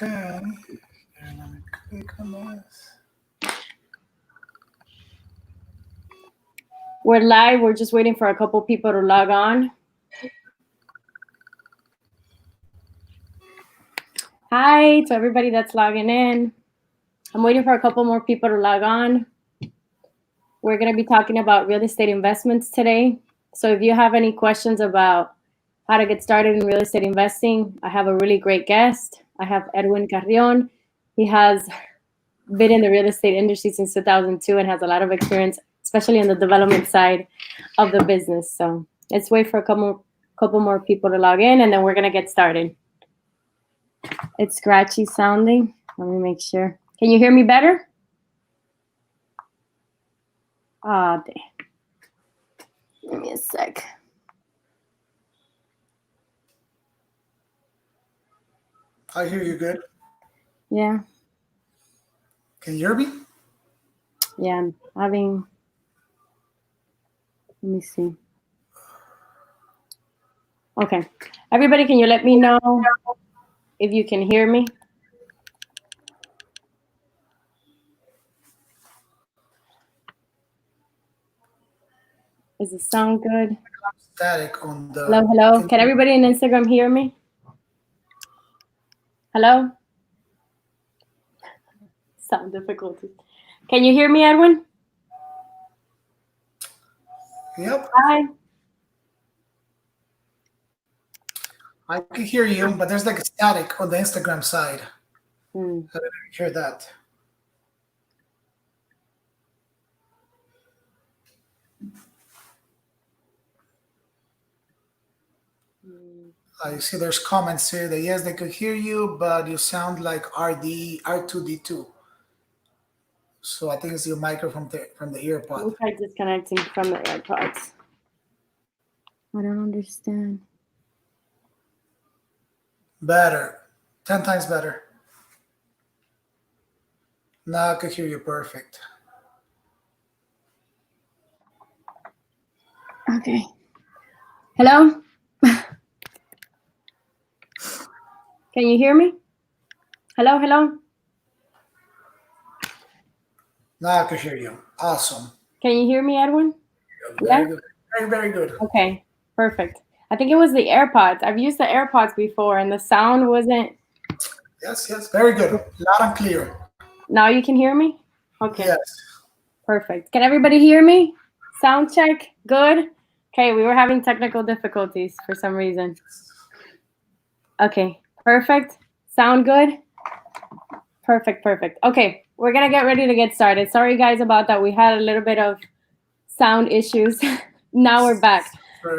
Okay. And let me click on this. We're live. We're just waiting for a couple people to log on. Hi to everybody that's logging in. I'm waiting for a couple more people to log on. We're going to be talking about real estate investments today. So if you have any questions about how to get started in real estate investing, I have a really great guest. I have Edwin Carrion. He has been in the real estate industry since 2002 and has a lot of experience, especially on the development side of the business. So let's wait for a couple more people to log in, and then we're going to get started. It's scratchy sounding. Let me make sure. Can you hear me better? Ah, give me a sec. I hear you good. Yeah. Can you hear me? Yeah, I'm having, let me see. Okay. Everybody, can you let me know if you can hear me? Does it sound good? Static on the. Hello. Can everybody on Instagram hear me? Hello? Sound difficulties. Can you hear me, Edwin? Yep. Hi. I can hear you, but there's like a static on the Instagram side. I didn't hear that. I see there's comments here that yes, they could hear you, but you sound like R2D2. So I think it's your microphone from the earpod. We'll try disconnecting from the AirPods. I don't understand. Better. 10 times better. Now I could hear you perfect. Okay. Hello? Can you hear me? Hello? Now I could hear you. Awesome. Can you hear me, Edwin? Very good. Very, very good. Okay, perfect. I think it was the AirPods. I've used the AirPods before and the sound wasn't. Yes. Very good. Loud and clear. Now you can hear me? Okay. Yes. Perfect. Can everybody hear me? Sound check. Good. Okay, we were having technical difficulties for some reason. Okay, perfect. Sound good? Perfect. Okay, we're going to get ready to get started. Sorry, guys, about that. We had a little bit of sound issues. Now we're back.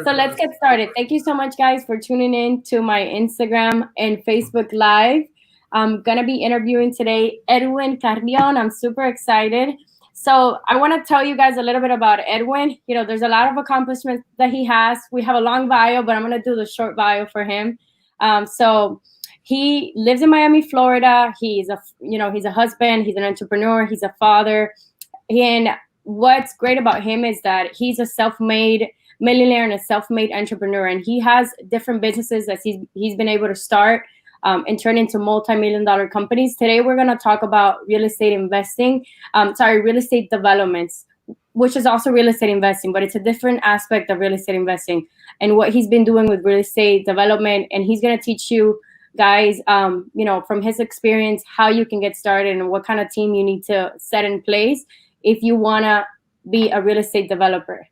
So let's get started. Thank you so much, guys, for tuning in to my Instagram and Facebook Live. I'm going to be interviewing today Edwin Carrion. I'm super excited. So I want to tell you guys a little bit about Edwin. You know, there's a lot of accomplishments that he has. We have a long bio, but I'm going to do the short bio for him. So he lives in Miami, Florida. He's a husband. He's an entrepreneur. He's a father. And what's great about him is that he's a self-made millionaire and a self-made entrepreneur, and he has different businesses that he's been able to start and turn into multi-million-dollar companies. Today, we're going to talk about real estate investing, real estate developments, which is also real estate investing, but it's a different aspect of real estate investing and what he's been doing with real estate development. And he's going to teach you guys, from his experience, how you can get started and what kind of team you need to set in place if you want to be a real estate developer.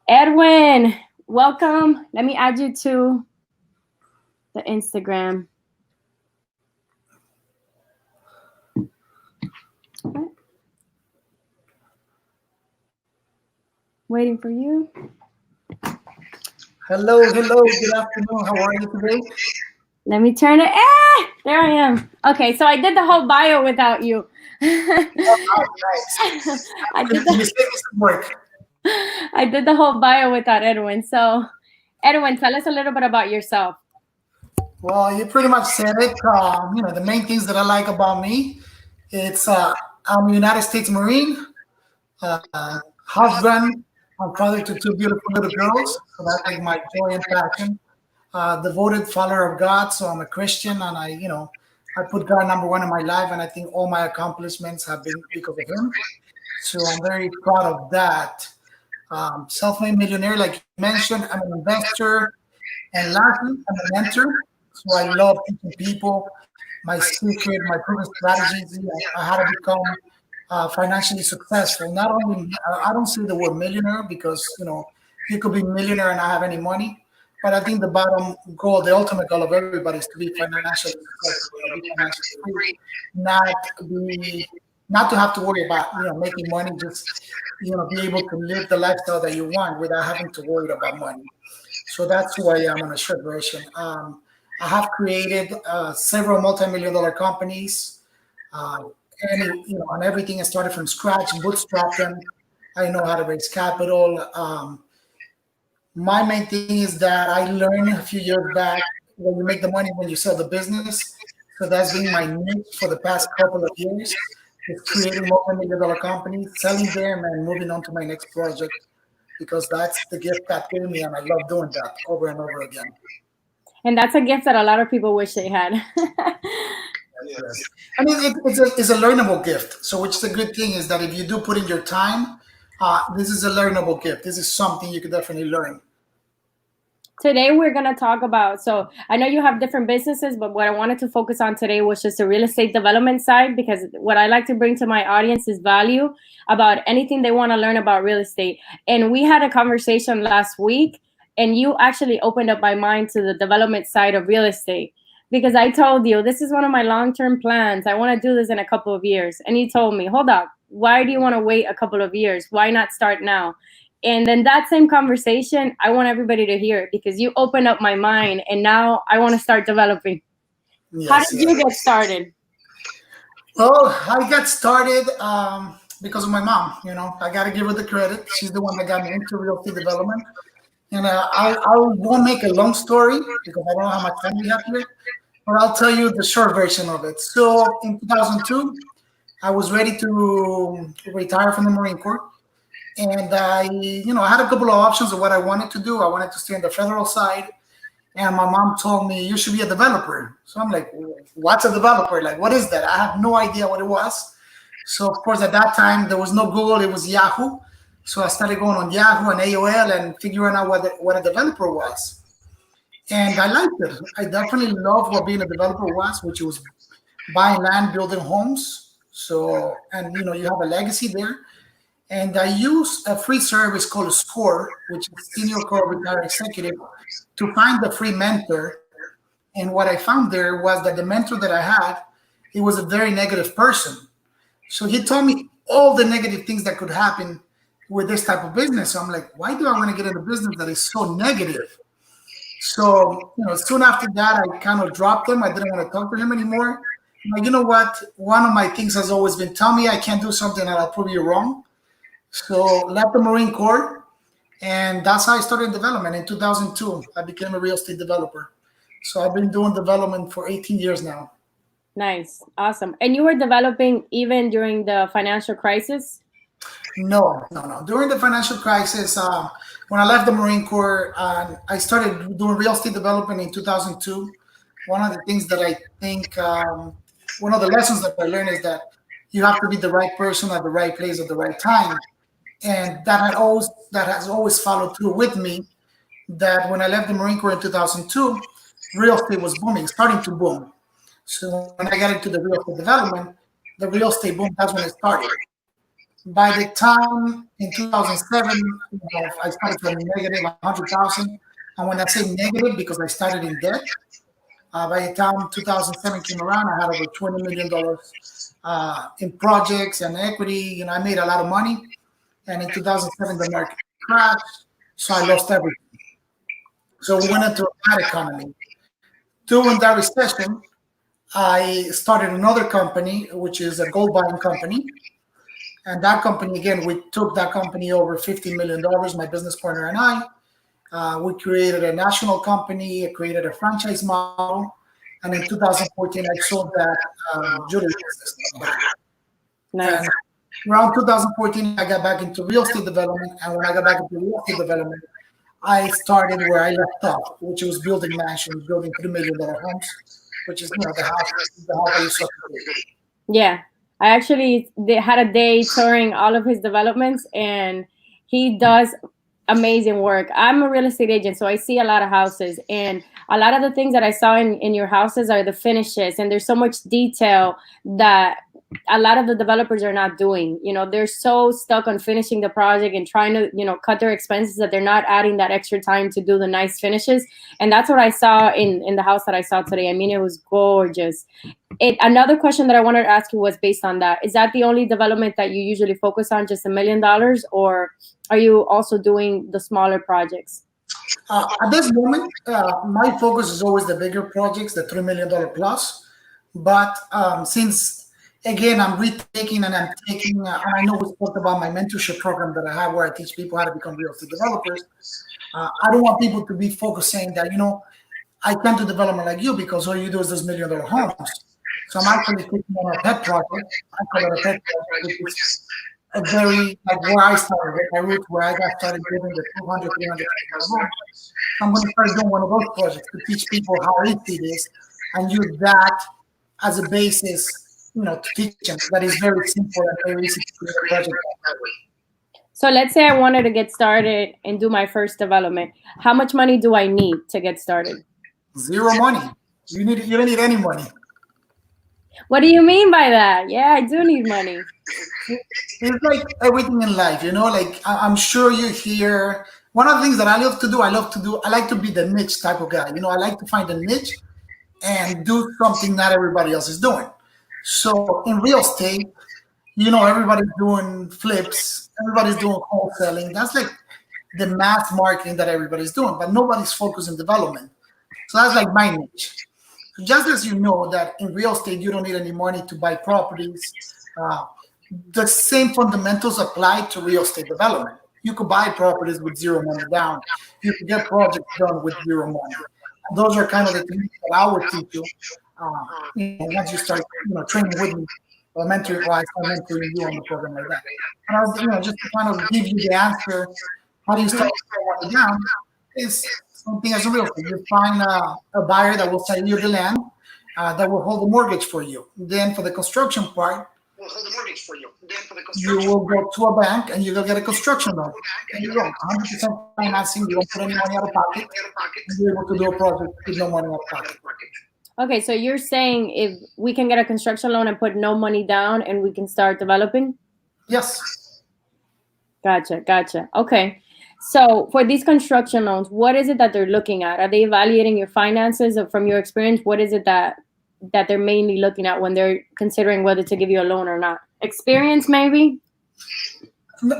Edwin, welcome. Let me add you to the Instagram. Okay. Waiting for you. Hello. Good afternoon. How are you today? Let me turn it. There I am. Okay, so I did the whole bio without you. Nice. I did the whole bio without Edwin. So, Edwin, tell us a little bit about yourself. Well, you pretty much said it. The main things that I like about me, it's I'm a United States Marine, husband. I'm father to two beautiful little girls. So that's like my joy and passion. Devoted follower of God. So I'm a Christian, and I I put God number one in my life, and I think all my accomplishments have been because of Him. So I'm very proud of that. Self-made millionaire, like you mentioned, I'm an investor, and lastly, I'm a mentor. So I love teaching people my secret, my proven strategies, how to become financially successful. Not only, I don't say the word millionaire because, you could be millionaire and not have any money. But I think the bottom goal, the ultimate goal of everybody is to be financially successful, be financially free, not be, not to have to worry about, making money, just, be able to live the lifestyle that you want without having to worry about money. So that's who I am in a short version. I have created several multi-million dollar companies, uh, and everything I started from scratch, bootstrap them. I know how to raise capital. My main thing is that I learned a few years back when you make the money when you sell the business. So that's been my niche for the past couple of years. Is creating multi-million dollar companies, selling them, and moving on to my next project because that's the gift God gave me, and I love doing that over and over again. And that's a gift that a lot of people wish they had. Yes. I mean, it's a learnable gift. So, which is a good thing is that if you do put in your time, this is a learnable gift. This is something you could definitely learn. Today we're going to talk about, so I know you have different businesses, but what I wanted to focus on today was just the real estate development side, because what I like to bring to my audience is value about anything they want to learn about real estate. And we had a conversation last week, and you actually opened up my mind to the development side of real estate, because I told you this is one of my long-term plans. I want to do this in a couple of years. And you told me, hold up, why do you want to wait a couple of years? Why not start now? And then that same conversation, I want everybody to hear it because you opened up my mind, and now I want to start developing. Yes, How did you get started? Well, I got started because of my mom. I got to give her the credit. She's the one that got me into real estate development. And I won't make a long story because I don't know how much time we have here, but I'll tell you the short version of it. So in 2002, I was ready to retire from the Marine Corps. And I had a couple of options of what I wanted to do. I wanted to stay on the federal side. And my mom told me, you should be a developer. So I'm like, what's a developer? Like, what is that? I have no idea what it was. So, of course, at that time, there was no Google. It was Yahoo. So I started going on Yahoo and AOL and figuring out what a developer was. And I liked it. I definitely loved what being a developer was, which was buying land, building homes. So, and, you have a legacy there. And I use a free service called SCORE, which is Senior Core Retired Executive, to find the free mentor. And what I found there was that the mentor that I had, he was a very negative person. So he told me all the negative things that could happen with this type of business. So I'm like, why do I want to get in a business that is so negative? So, soon after that, I kind of dropped him. I didn't want to talk to him anymore. I'm like, you know what? One of my things has always been, tell me I can't do something and I'll prove you wrong. So left the Marine Corps, and that's how I started development. In 2002, I became a real estate developer. So I've been doing development for 18 years now. Nice. Awesome. And you were developing even during the financial crisis? No. During the financial crisis, when I left the Marine Corps, I started doing real estate development in 2002. One of the things that I think, one of the lessons that I learned is that you have to be the right person at the right place at the right time. And that has always followed through with me, that when I left the Marine Corps in 2002, real estate was booming, starting to boom. So when I got into the real estate development, the real estate boom, that's when it started. By the time in 2007, I started from negative 100,000. And when I say negative, because I started in debt, by the time 2007 came around, I had over $20 million in projects and equity. I made a lot of money. And in 2007, the market crashed, so I lost everything. So we went into a bad economy. During that recession, I started another company, which is a gold buying company. And that company, again, we took that company over $50 million, my business partner and I. We created a national company, created a franchise model. And in 2014, I sold that jewelry business. Nice. And around 2014, I got back into real estate development. And when I got back into real estate development, I started where I left off, which was building mansions, building $3 million homes. which is the house that you saw today. Yeah, I actually they had a day touring all of his developments, and he does amazing work. I'm a real estate agent, so I see a lot of houses, and a lot of the things that I saw in your houses are the finishes, and there's so much detail that a lot of the developers are not doing. You know, they're so stuck on finishing the project and trying to, cut their expenses that they're not adding that extra time to do the nice finishes. And that's what I saw in the house that I saw today. I mean, it was gorgeous. Another question that I wanted to ask you was based on that. Is that the only development that you usually focus on, just $1 million, or are you also doing the smaller projects? At this moment, my focus is always the bigger projects, the $3 million plus. But since, again, I'm retaking and I'm taking, and I know we spoke about my mentorship program that I have where I teach people how to become real estate developers. I don't want people to be focused saying that, I can't do development like you because all you do is those $1 million homes. So I'm actually taking on a pet project. I call it a pet project, which is a very, like where I started, my roots, where I got started building the 200, 300 homes. I'm going to start doing one of those projects to teach people how easy it is and use that as a basis, to teach them. That is very simple and very easy to do a project that way. So let's say I wanted to get started and do my first development. How much money do I need to get started? Zero money. You don't need any money. What do you mean by that? Yeah, I do need money. It's like everything in life, like I'm sure you hear one of the things that I like to be the niche type of guy. I like to find a niche and do something not everybody else is doing. So in real estate, everybody's doing flips, everybody's doing wholesaling. That's like the mass marketing that everybody's doing, but nobody's focused on development. So that's like my niche. Just as you know that in real estate, you don't need any money to buy properties. The same fundamentals apply to real estate development. You could buy properties with zero money down. You could get projects done with zero money. And those are kind of the things that I would teach you. Once you start, training with me, or mentoring-wise, or mentoring you on the program like that. And I was, just to kind of give you the answer, how do you start money down? Is something as a real estate. You find a buyer that will sell you the land, that will hold the mortgage for you. Then for the construction part, you will go to a bank and you will get a construction loan. And you go 100% financing. You don't put any money out of pocket. And you're able to do a project with no money out of pocket. Okay, so you're saying if we can get a construction loan and put no money down and we can start developing? Yes. Gotcha. Okay. So for these construction loans, what is it that they're looking at? Are they evaluating your finances, or from your experience, what is it that they're mainly looking at when they're considering whether to give you a loan or not? Experience, maybe?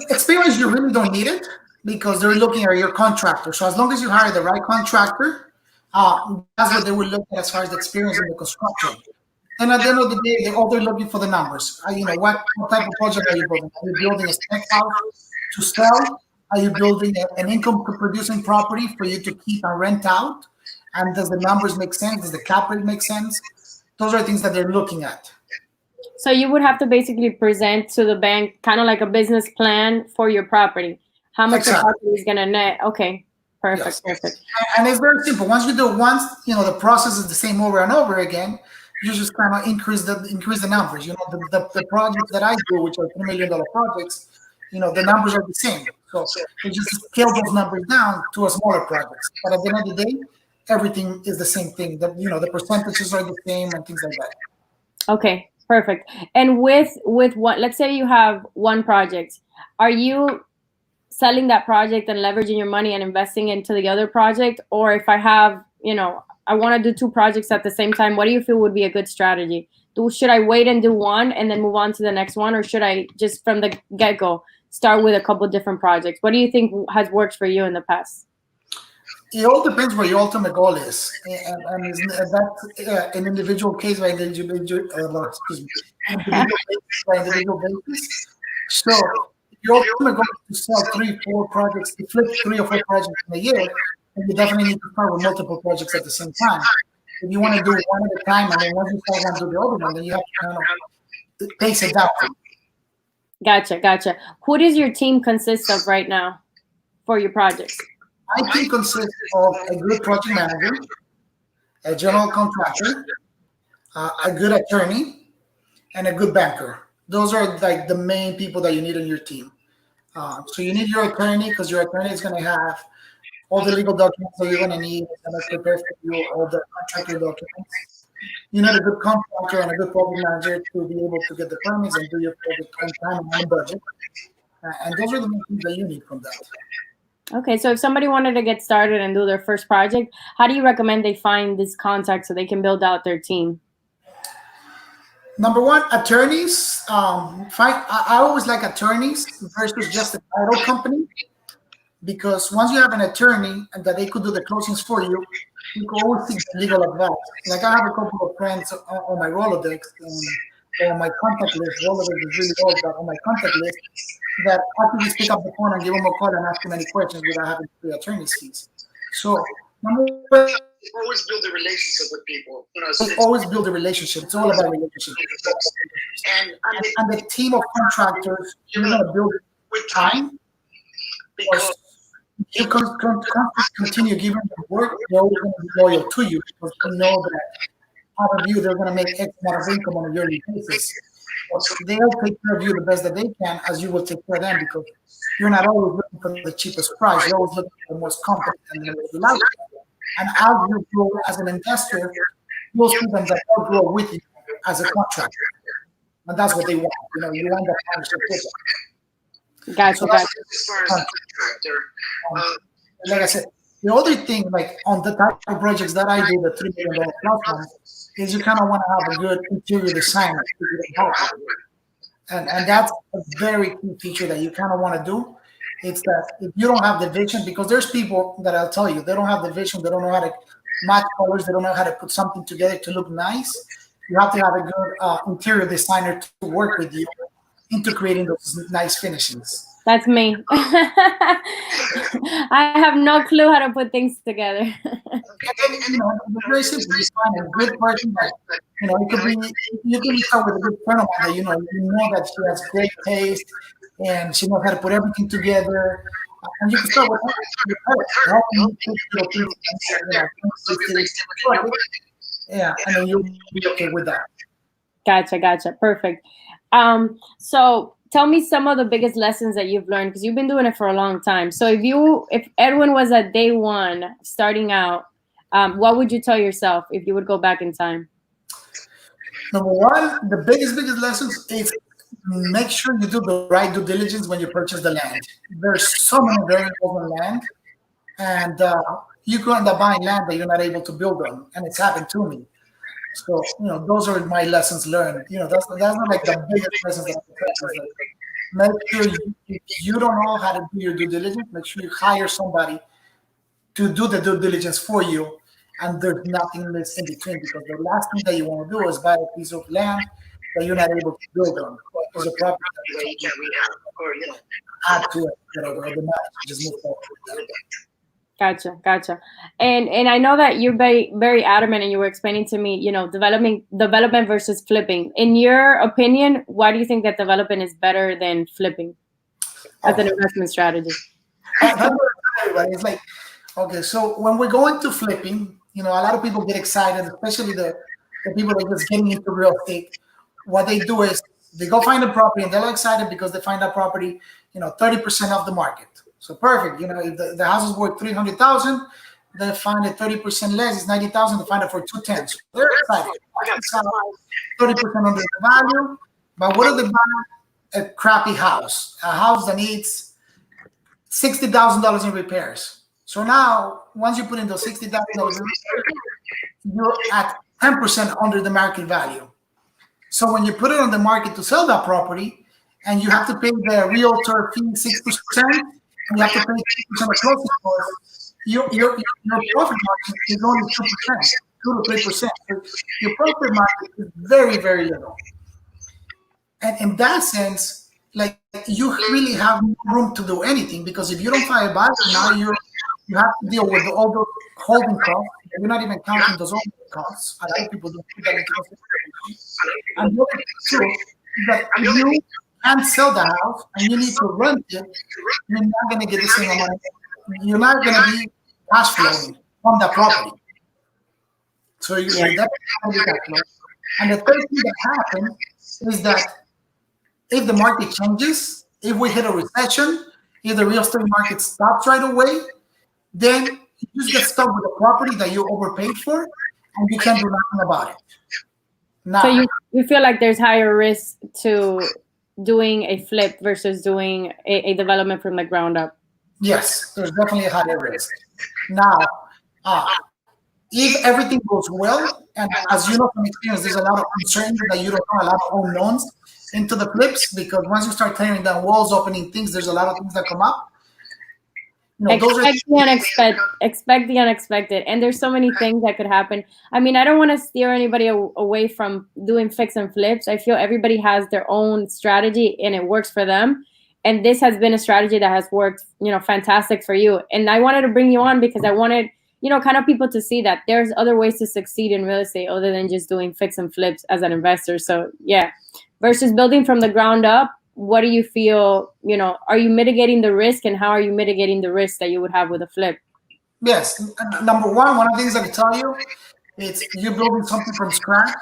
Experience, you really don't need it because they're looking at your contractor. So as long as you hire the right contractor, that's what they will look at as far as the experience in the construction. And at the end of the day, they're looking for the numbers. What type of project are you building? Are you building a spec house to sell? Are you building an income-producing property for you to keep and rent out? And does the numbers make sense? Does the cap rate make sense? Those are things that they're looking at. So you would have to basically present to the bank kind of like a business plan for your property. How much the property is going to net. Okay, perfect, yes. Perfect. And it's very simple. Once you do it once, the process is the same over and over again. You just kind of increase the numbers. The projects that I do, which are $3 million projects, the numbers are the same. So you just scale those numbers down to a smaller projects. But at the end of the day, everything is the same thing. The percentages are the same and things like that. Okay, perfect. And with what, let's say you have one project, are you selling that project and leveraging your money and investing into the other project? Or if I have, I want to do two projects at the same time, what do you feel would be a good strategy? Should I wait and do one and then move on to the next one? Or should I just from the get-go start with a couple of different projects? What do you think has worked for you in the past? It all depends what your ultimate goal is, and that's an individual case by individual basis. So your ultimate goal is to sell 3-4 projects, to flip 3 or 4 projects in a year, and you definitely need to start with multiple projects at the same time. If you want to do one at a time, and then once you start one, do the other one, then you have to kind of pace it down. Gotcha. Who does your team consist of right now for your projects? My team consists of a good project manager, a general contractor, a good attorney, and a good banker. Those are like the main people that you need on your team. So you need your attorney because your attorney is going to have all the legal documents that you're going to need. It's going to prepare for you all the contractor documents. You need a good contractor and a good project manager to be able to get the permits and do your project on time and on budget. And those are the main things that you need from that. Okay, so if somebody wanted to get started and do their first project, how do you recommend they find this contact so they can build out their team? Number one, attorneys. I always like attorneys versus just a title company, because once you have an attorney and that they could do the closings for you, you can always seek legal advice. Like I have a couple of friends on my Rolodex and on my contact list. Rolodex is really old, but on my contact list, that I can just pick up the phone and give them a call and ask them any questions without having to pay attorney's fees. So number one, always build a relationship with people. always build a relationship. It's all about relationship. And the team of contractors, you're going to build it with time. Because you continue giving them work, they're always going to be loyal to you because they know that out of you, they're going to make X amount of income on a yearly basis. So they'll take care of you the best that they can, as you will take care of them, because you're not always looking for the cheapest price. You're always looking for the most competent and the most reliable. And as you grow as an investor, you'll see them that they'll grow with you as a contractor. And that's what they want. You know, you want that partnership with them. Gotcha, gotcha. As far as contractor, like I said, the other thing, like on the type of projects that I do, the $3 million plus ones, is you kind of want to have a good interior designer to do the house. And that's a very key feature that you kind of want to do. It's that if you don't have the vision, because there's people that I'll tell you, they don't have the vision, they don't know how to match colors, they don't know how to put something together to look nice. You have to have a good interior designer to work with you into creating those nice finishes. That's me. I have no clue how to put things together. And you know, it's very simple. You find a good person that, you know, it could be, you can start with a good friend of mine that, you know that she has great taste and she knows how to put everything together. And you can start with her, helping you put little things, yeah, and then you'll be okay with that. Gotcha. Perfect. So tell me some of the biggest lessons that you've learned, because you've been doing it for a long time. So if Edwin was at day one starting out, what would you tell yourself if you would go back in time? Number one, the biggest lessons is make sure you do the right due diligence when you purchase the land. There's so many variables on land, and you could end up buying land that you're not able to build on, and it's happened to me. So, you know, those are my lessons learned. You know, that's not like the biggest lessons that I make sure if you don't know how to do your due diligence, make sure you hire somebody to do the due diligence for you, and there's nothing less in between, because the last thing that you want to do is buy a piece of land that you're not able to build on, or the property that you can't or you know, add to it, you know, or the match, just move forward with that. Gotcha. And I know that you're very, very adamant, and you were explaining to me, you know, development versus flipping. In your opinion, why do you think that development is better than flipping as an investment strategy? Everybody, it's like, okay, so when we go into flipping, you know, a lot of people get excited, especially the people that are just getting into real estate. What they do is they go find a property, and they're excited because they find that property, you know, 30% off the market. So perfect. You know, if the house is worth $300,000, they find it 30% less. It's $90,000. They find it for $210,000. So they're excited. 30% under the value. But what if they buy a crappy house? A house that needs $60,000 in repairs. So now, once you put in those $60,000 in repairs, you're at 10% under the market value. So when you put it on the market to sell that property, and you have to pay the realtor fee 6%, and you have to pay 6% of closing costs, your profit margin is only 2%, 2 to 3%. So your profit margin is very, very little. And in that sense, like, you really have no room to do anything, because if you don't find a buyer, now you have to deal with all those holding costs. You're not even counting those holding costs. A lot of people don't put that into consideration. And the other thing is that you can't sell the house and you need to rent it, you're not going to get the same amount. You're not going to be cash flowing from that property. So you definitely cash flow. And the third thing that happens is that if the market changes, if we hit a recession, if the real estate market stops right away, then you just get stuck with a property that you overpaid for, and you can't do nothing about it. Now, So you feel like there's higher risk to doing a flip versus doing a development from the ground up? yes, there's definitely a higher risk. Now, if everything goes well, and as you know from experience, there's a lot of uncertainty that you don't know, a lot of unknowns into the flips, because once you start tearing down walls, opening things, there's a lot of things that come up. Expect the unexpected, and there's so many things that could happen. I mean, I don't want to steer anybody away from doing fix and flips. I feel everybody has their own strategy and it works for them, and this has been a strategy that has worked, fantastic for you. And I wanted to bring you on because I wanted, kind of people to see that there's other ways to succeed in real estate other than just doing fix and flips as an investor. So yeah, versus building from the ground up, what do you feel, are you mitigating the risk, and how are you mitigating the risk that you would have with a flip? Yes. Number one of the things I can tell you, it's you're building something from scratch.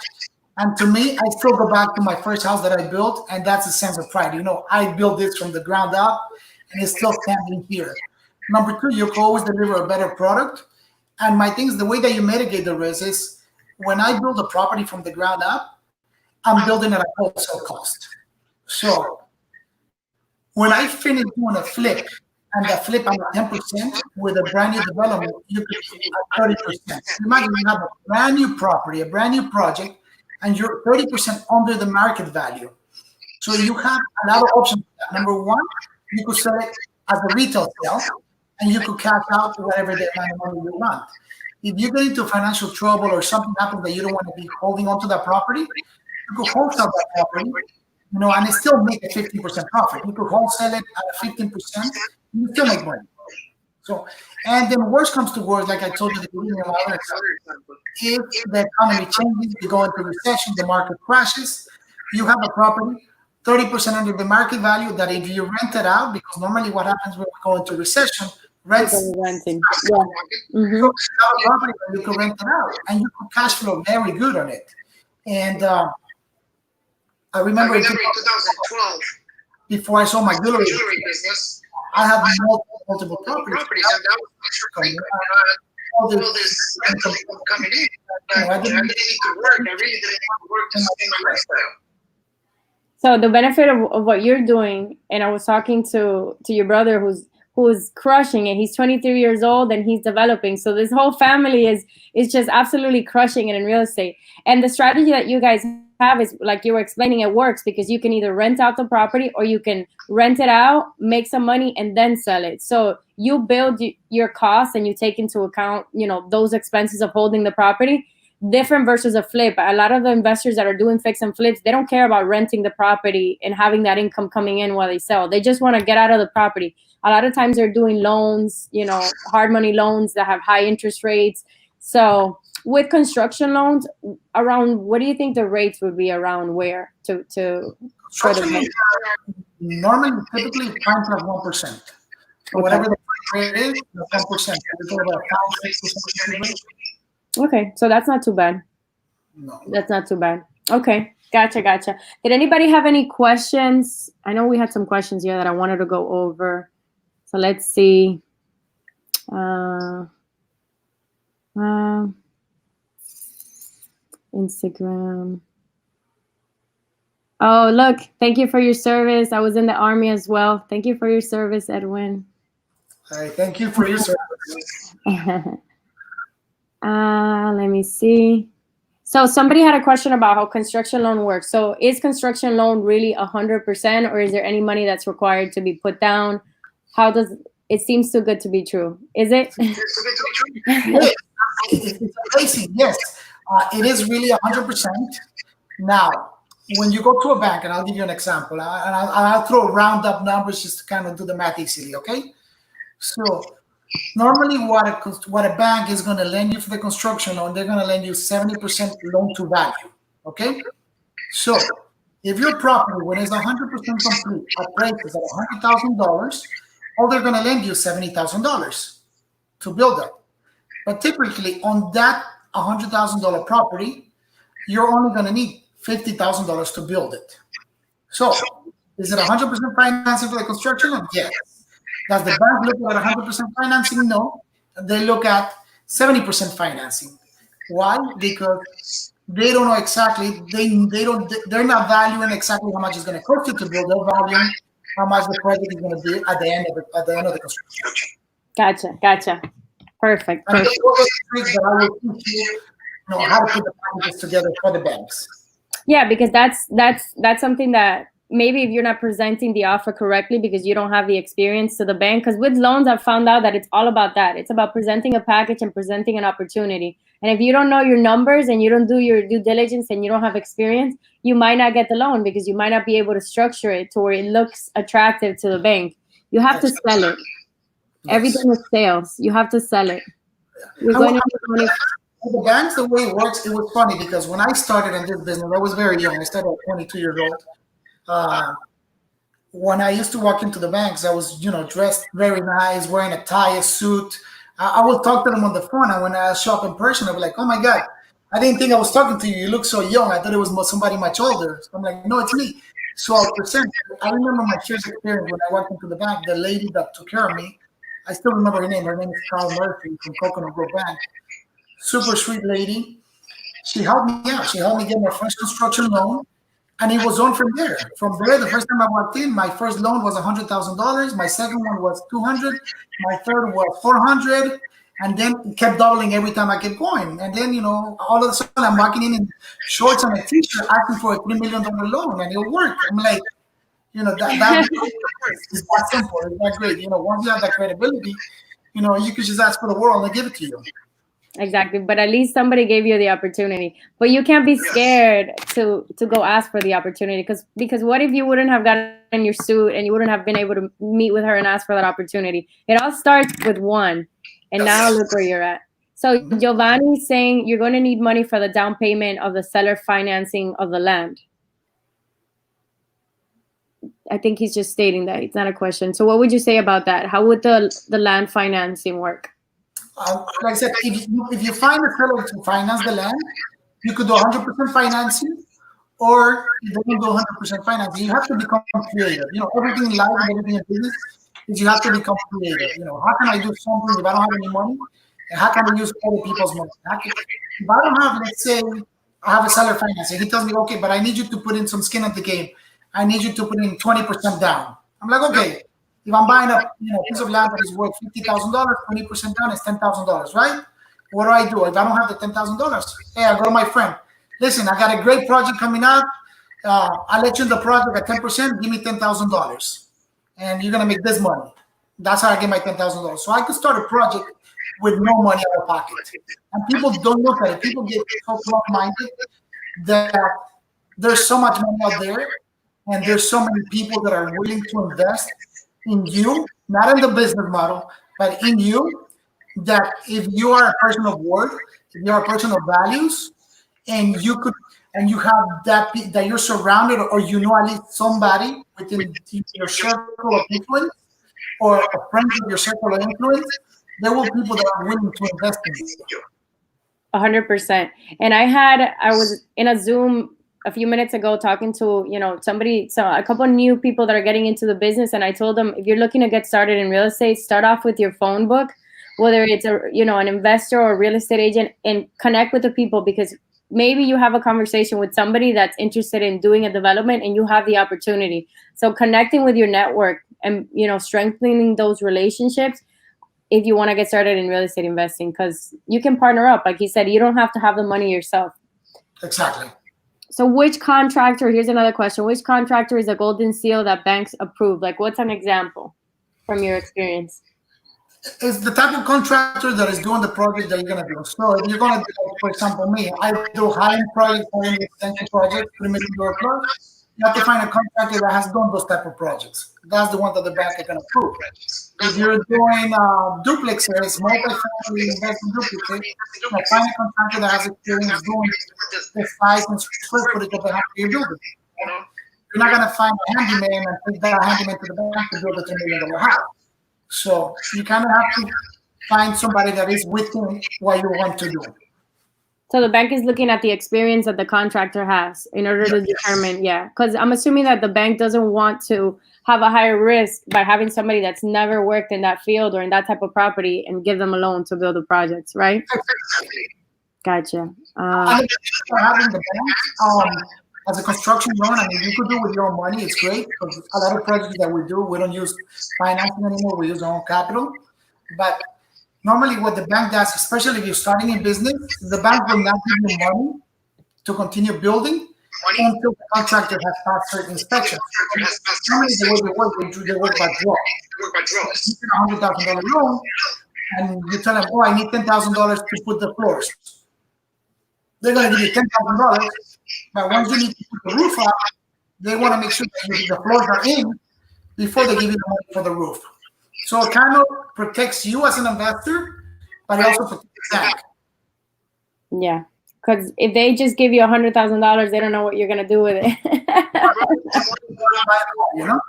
And to me, I still go back to my first house that I built, and that's a sense of pride. I built this from the ground up, and it's still standing here. Number two, you can always deliver a better product. And my thing is, the way that you mitigate the risk is when I build a property from the ground up, I'm building it at wholesale cost. So when I finish doing a flip, and the flip I'm at 10% with a brand new development, you could be at 30%. Imagine you have a brand new property, a brand new project, and you're 30% under the market value. So you have a lot of options. Number one, you could sell it as a retail sale, and you could cash out whatever the amount of money you want. If you get into financial trouble or something happens that you don't want to be holding on to that property, you could wholesale that property, and it still make a 15% profit. You could wholesale it at 15%, you still make money. So, and then worst comes to worst, like I told you at the beginning of our if the economy changes, you go into recession, the market crashes, you have a property 30% under the market value that if you rent it out, because normally what happens when we go into recession, rents. Renting. Yeah. Mm-hmm. So you have a property that you can rent it out, and you can cash flow very good on it. And I remember in 2012, before I sold my jewelry business, I had multiple properties, and that was extra coming. All this income coming in. I didn't need to work. I really didn't want to work to sustain my lifestyle. So the benefit of what you're doing, and I was talking to your brother who's crushing it. He's 23 years old and he's developing. So this whole family is just absolutely crushing it in real estate. And the strategy that you guys have is, like you were explaining, it works because you can either rent out the property or you can rent it out, make some money, and then sell it. So you build your costs and you take into account, those expenses of holding the property. Different versus a flip. A lot of the investors that are doing fix and flips, they don't care about renting the property and having that income coming in while they sell. They just want to get out of the property. A lot of times they're doing loans, hard money loans that have high interest rates. So with construction loans, around what do you think the rates would be around where to try to make? Normally, typically, prime plus 1%. So whatever the rate is, 1%. Okay, so that's not too bad. No. That's not too bad. Okay, gotcha. Did anybody have any questions? I know we had some questions here that I wanted to go over. So let's see. Instagram. Oh, look, thank you for your service. I was in the Army as well. Thank you for your service, Edwin. Hi, thank you for your service. Let me see. So somebody had a question about how construction loan works. So is construction loan really 100%, or is there any money that's required to be put down? How does it seems too good to be true? Is it? Yes. It's amazing. Yes, it is really 100%. Now, when you go to a bank, and I'll give you an example, and I'll throw round up numbers just to kind of do the math easily. Okay, so normally what a bank is going to lend you for the construction loan, they're going to lend you 70% loan to value. Okay, so if your property, when it's 100% complete, appraises at $100,000, all they're going to lend you is $70,000 to build up. But typically on that $100,000 property, you're only going to need $50,000 to build it. So, is it 100% financing for the construction loan? Yes. Does the bank look at 100% financing? No. They look at 70% financing. Why? Because they don't know exactly. They're not valuing exactly how much it's going to cost you to build. They're valuing how much the project is going to be at the end of the construction. Gotcha. Perfect. And those are the tricks that I will teach you, how to put the packages together for the banks. Yeah, because that's something that maybe if you're not presenting the offer correctly because you don't have the experience to the bank. Because with loans, I've found out that it's all about that. It's about presenting a package and presenting an opportunity. And if you don't know your numbers and you don't do your due diligence and you don't have experience, you might not get the loan because you might not be able to structure it to where it looks attractive to the bank. You have to sell it. Everything is sales. You have to sell it. You're going to need money. The banks, the way it works, it was funny because when I started in this business, I was very young. I started at 22 years old. When I used to walk into the banks, I was, dressed very nice, wearing a tie, a suit. I would talk to them on the phone, and when I show up in person, I'd be like, "Oh my God, I didn't think I was talking to you. You look so young. I thought it was somebody much older." So I'm like, "No, it's me." So I present. I remember my first experience when I walked into the bank. The lady that took care of me, I still remember her name. Her name is Carl Murphy from Coconut Grove Bank. Super sweet lady. She helped me out. She helped me get my first construction loan. And it was on from there. From there, the first time I walked in, my first loan was $100,000. My second one was $200,000. My third was $400,000. And then it kept doubling every time I kept going. And then, all of a sudden I'm walking in shorts and a t-shirt asking for a $3 million loan, and it worked. I'm like, that is that simple. It's that great. Once you have that credibility, you could just ask for the world and they give it to you. Exactly, but at least somebody gave you the opportunity. But you can't be scared to go ask for the opportunity because what if you wouldn't have gotten your suit and you wouldn't have been able to meet with her and ask for that opportunity? It all starts with one, and now look where you're at. So Giovanni's saying you're going to need money for the down payment of the seller financing of the land. I think he's just stating that. It's not a question. So what would you say about that? How would the land financing work? Like I said, if you find a seller to finance the land, you could do 100% financing, or you don't do 100% financing. You have to become creative. Everything in life and everything in business is you have to become creative. How can I do something if I don't have any money? And how can I use other people's money? If I don't have, let's say, I have a seller financing. He tells me, okay, but I need you to put in some skin at the game. I need you to put in 20% down. I'm like, okay. If I'm buying a piece of land that is worth $50,000, 20% down is $10,000, right? What do? If I don't have the $10,000, hey, I go to my friend. Listen, I got a great project coming up. I'll let you in the project at 10%. Give me $10,000, and you're gonna make this money. That's how I get my $10,000. So I could start a project with no money out of pocket. And people don't look at it. People get so close-minded that there's so much money out there, and there's so many people that are willing to invest in you, not in the business model, but in you, that if you are a person of worth, if you're a person of values, and you have that you're surrounded, or at least somebody within your circle of influence, or a friend in your circle of influence, there will be people that are willing to invest in you. 100%. And I was in a Zoom a few minutes ago talking to a couple of new people that are getting into the business, and I told them, if you're looking to get started in real estate, start off with your phone book, whether it's an investor or a real estate agent, and connect with the people, because maybe you have a conversation with somebody that's interested in doing a development and you have the opportunity. So connecting with your network and strengthening those relationships if you want to get started in real estate investing, because you can partner up. Like he said, you don't have to have the money yourself. Exactly. So which contractor, here's another question, which contractor is a golden seal that banks approve? Like, what's an example from your experience? It's the type of contractor that is doing the project that you're going to do. So if you're going to do, for example, me, I do high-end projects, high-end extension projects, $3 million plus. You have to find a contractor that has done those type of projects. That's the one that the bank is going to approve. If you're doing duplexes, multi-family investment duplexes, find a contractor that has experience doing the size and square footage of the house you're building. You're not going to find a handyman and take that handyman to the bank to build a $3 million house. So you kind of have to find somebody that is within what you want to do. So the bank is looking at the experience that the contractor has in order to determine, yeah. Because I'm assuming that the bank doesn't want to have a higher risk by having somebody that's never worked in that field or in that type of property and give them a loan to build the projects, right? Exactly. Gotcha. And the for having the bank as a construction loan, I mean, you could do with your own money. It's great because a lot of projects that we do, we don't use financing anymore. We use our own capital. But normally, what the bank does, especially if you're starting a business, the bank will not give you money to continue building Money. until the contractor has passed certain inspections. Has passed Normally, the way certain they work, they work by draw. work by draws. You get $100,000 loan, and you tell them, "Oh, I need $10,000 to put the floors." They're going to give you $10,000, but once you need to put the roof up, they want to make sure that the floors are in before they give you the money for the roof. So it kind of protects you as an investor, but it also protects the bank. Yeah. Because if they just give you $100,000, they don't know what you're going to do with it. You know?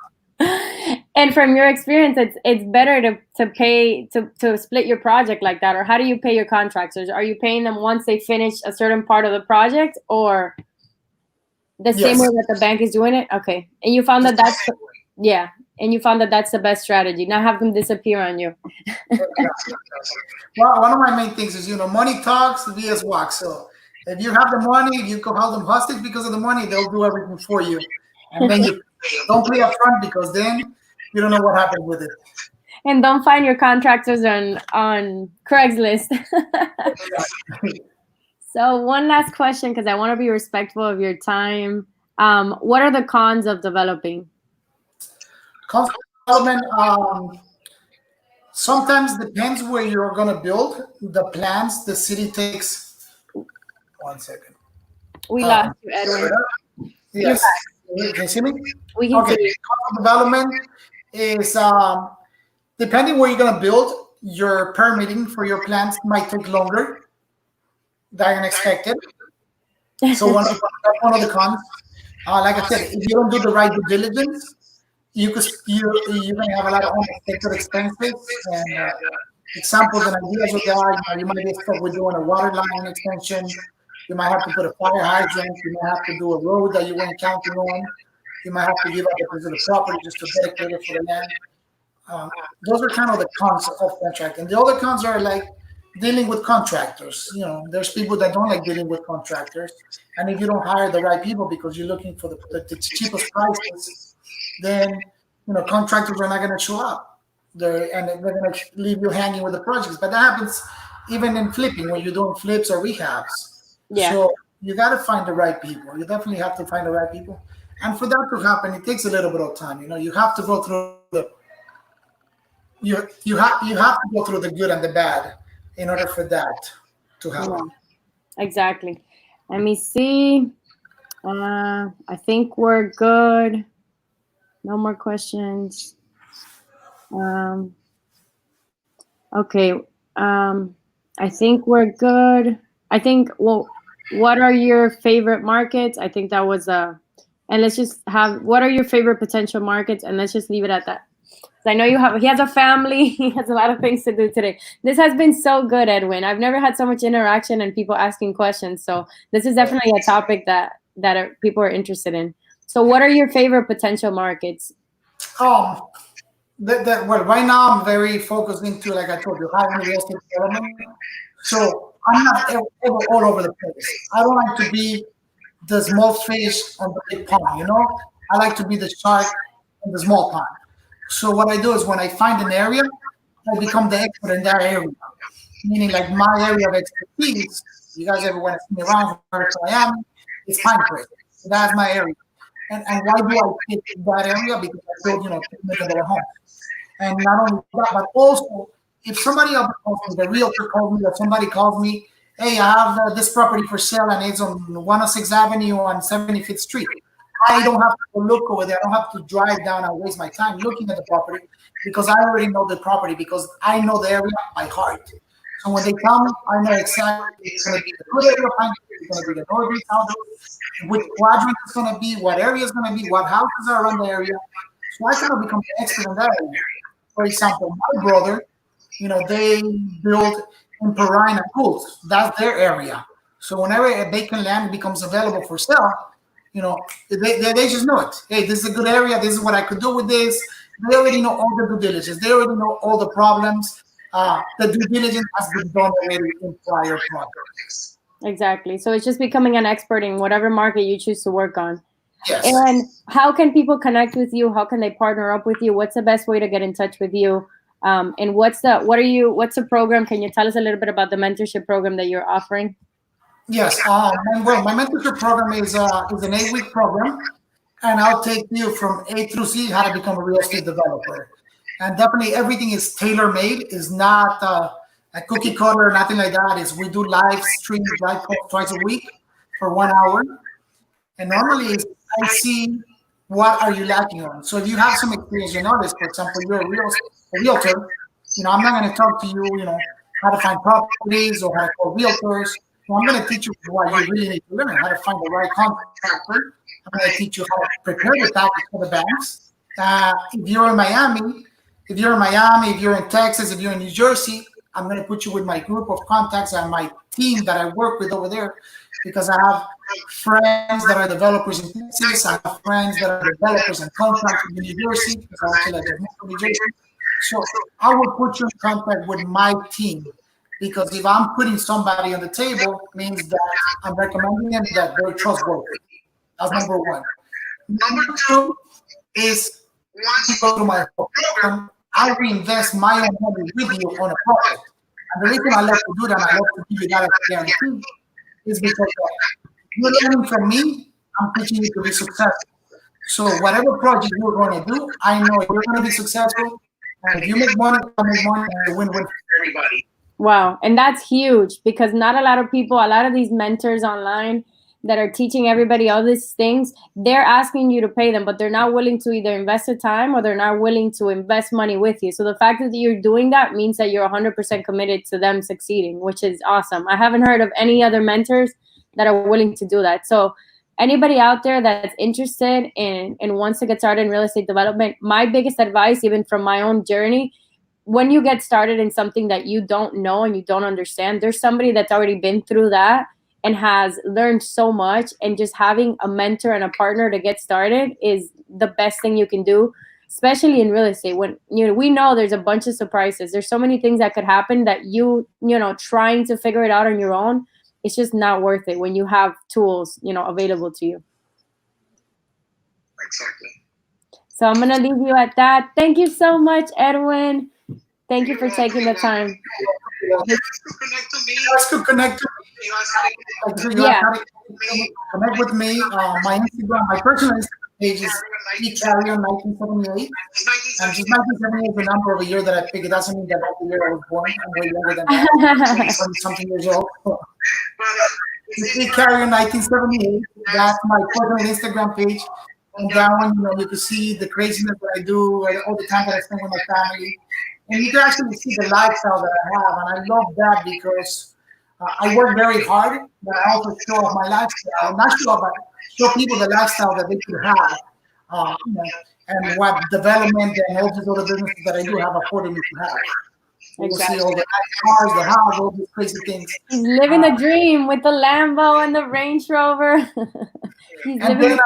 And from your experience, it's better to pay to split your project like that, or how do you pay your contractors? Are you paying them once they finish a certain part of the project, or the same Yes. way that the bank is doing it? Okay, and you found that that's yeah, and you found that that's the best strategy. Not have them disappear on you. Well, one of my main things is, money talks, VS walks. So if you have the money, you can hold them hostage because of the money, they'll do everything for you. And then you don't play up front because then you don't know what happened with it. And don't find your contractors on Craigslist. So one last question, because I want to be respectful of your time. What are the cons of developing? Cost development sometimes depends where you're going to build. The plans, the city takes. 1 second. We lost you, Edwin. Yes. Can you see me? We can Okay. see you. Cost of development is depending where you're going to build, your permitting for your plans might take longer than expected. So that's one of the cons. Like I said, if you don't do the right due diligence, you're going to have a lot of unexpected expenses and examples and ideas of that. You might be stuck with doing a water line extension. You might have to put a fire hydrant. You might have to do a road that you weren't counting on. You might have to give up a piece of the property just to dedicate it for the land. Those are kind of the cons of contracting. The other cons are like dealing with contractors. There's people that don't like dealing with contractors. And if you don't hire the right people because you're looking for the cheapest prices, then contractors are not going to show up. They're going to leave you hanging with the projects. But that happens even in flipping when you're doing flips or rehabs. Yeah. So you got to find the right people. You definitely have to find the right people. And for that to happen, it takes a little bit of time. You have to go through you have to go through the good and the bad in order for that to happen. Yeah, exactly. Let me see. I think we're good. No more questions. Okay. I think we're good. I think, well, what are your favorite markets? I think that was and let's just have, what are your favorite potential markets? And let's just leave it at that. I know he has a family. He has a lot of things to do today. This has been so good, Edwin. I've never had so much interaction and people asking questions. So this is definitely a topic that people are interested in. So what are your favorite potential markets? Well, right now I'm very focused into, like I told you, high real estate development. So I'm not ever all over the place. I don't like to be the small fish on the big pond, I like to be the shark in the small pond. So what I do is when I find an area, I become the expert in that area. Meaning like my area of expertise, you guys ever want to see me around where I am, it's Pinecrest. So that's my area. And why do I pick that area? Because I build, $2 million homes. And not only that, but also if somebody else calls me, the realtor calls me, or somebody calls me, hey, I have this property for sale and it's on 106th Avenue on 75th Street. I don't have to look over there. I don't have to drive down and waste my time looking at the property because I already know the property because I know the area by heart. So when they come, I know exactly it's going to be the good area, it's going to be the northeast house, which quadrant it's going to be, what area is going to be, what houses are around the area. So I kind of become the expert in that area. For example, my brother, they build in Perrine and Pools. That's their area. So whenever a vacant land becomes available for sale, they just know it. Hey, this is a good area. This is what I could do with this. They already know all the due diligence. They already know all the problems. The due diligence has been done already in prior projects. Exactly. So it's just becoming an expert in whatever market you choose to work on. Yes. And how can people connect with you? How can they partner up with you? What's the best way to get in touch with you? And what's the program? Can you tell us a little bit about the mentorship program that you're offering? Yes. My mentorship program is an 8-week program, and I'll take you from A through Z how to become a real estate developer. And definitely everything is tailor-made. It's not a cookie cutter or nothing like that. We do live streams twice a week for 1 hour. And normally I see what are you lacking on. So if you have some experience, you notice, for example, you're a realtor, I'm not going to talk to you, how to find properties or how to call realtors. So I'm going to teach you what you really need to learn, how to find the right contractor. I'm going to teach you how to prepare the package for the banks. If you're in Miami, if you're in Texas, if you're in New Jersey, I'm going to put you with my group of contacts and my team that I work with over there, because I have friends that are developers in Texas. I have friends that are developers and contractors in New Jersey, because I actually live in New Jersey. So I will put you in contact with my team, because if I'm putting somebody on the table, it means that I'm recommending them that they're trustworthy. That's number one. Number two is, once you go to my program, I reinvest my own money with you on a project. And the reason I love to do that, I love to give you that as a guarantee, is because you're learning from me, I'm teaching you to be successful. So whatever project you're going to do, I know you're going to be successful. And if you make money, I make money, and it's a win-win for everybody. Wow. And that's huge, because not a lot of these mentors online that are teaching everybody all these things, they're asking you to pay them, but they're not willing to either invest the time or they're not willing to invest money with you. So the fact that you're doing that means that you're 100% committed to them succeeding, which is awesome. I haven't heard of any other mentors that are willing to do that. So anybody out there that's interested in and wants to get started in real estate development, my biggest advice, even from my own journey, when you get started in something that you don't know and you don't understand, there's somebody that's already been through that and has learned so much, and just having a mentor and a partner to get started is the best thing you can do, especially in real estate. When we know there's a bunch of surprises. There's so many things that could happen that trying to figure it out on your own, it's just not worth it when you have tools, available to you. Exactly. So I'm going to leave you at that. Thank you so much, Edwin. Thank you for taking the time. Connect to me. Yeah. Connect with me. My personal Instagram page is eCarrion1978. And just 1978 is the number of a year that I picked. It doesn't mean that the year I was born. I'm way younger than that. I'm something years old. It's eCarrion1978. That's my personal Instagram page. And that one, you can see the craziness that I do, all the time that I spend with my family. And you can actually see the lifestyle that I have. And I love that because I work very hard, but I also show off my lifestyle. Not show off, but show people the lifestyle that they could have. And what development and all these other businesses that I do have afforded me to have. You will see all the cars, the house, all these crazy things. He's living the dream with the Lambo and the Range Rover. He's living the dream.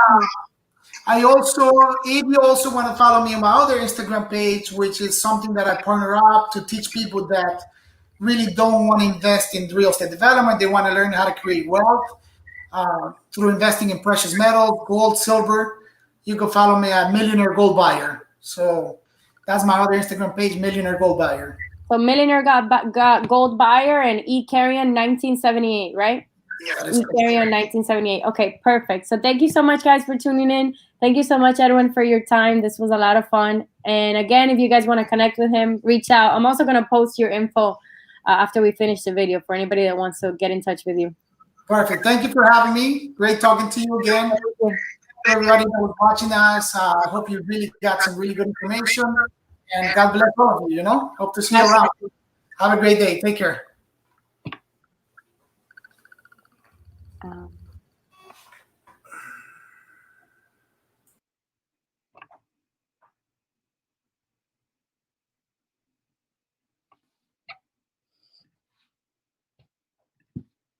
If you also want to follow me on my other Instagram page, which is something that I partner up to teach people that really don't want to invest in real estate development. They want to learn how to create wealth through investing in precious metals, gold, silver. You can follow me at Millionaire Gold Buyer. So that's my other Instagram page, Millionaire Gold Buyer. So Millionaire Gold Buyer and eCarrion 1978, right? Yeah, eCarrion 1978. Okay, perfect. So thank you so much, guys, for tuning in. Thank you so much, Edwin, for your time. This was a lot of fun. And again, if you guys want to connect with him, reach out. I'm also going to post your info after we finish the video for anybody that wants to get in touch with you. Perfect. Thank you for having me. Great talking to you again. Everybody that was watching us, I hope you really got some really good information. And God bless all of you, Hope to see you around. Have a great day. Take care.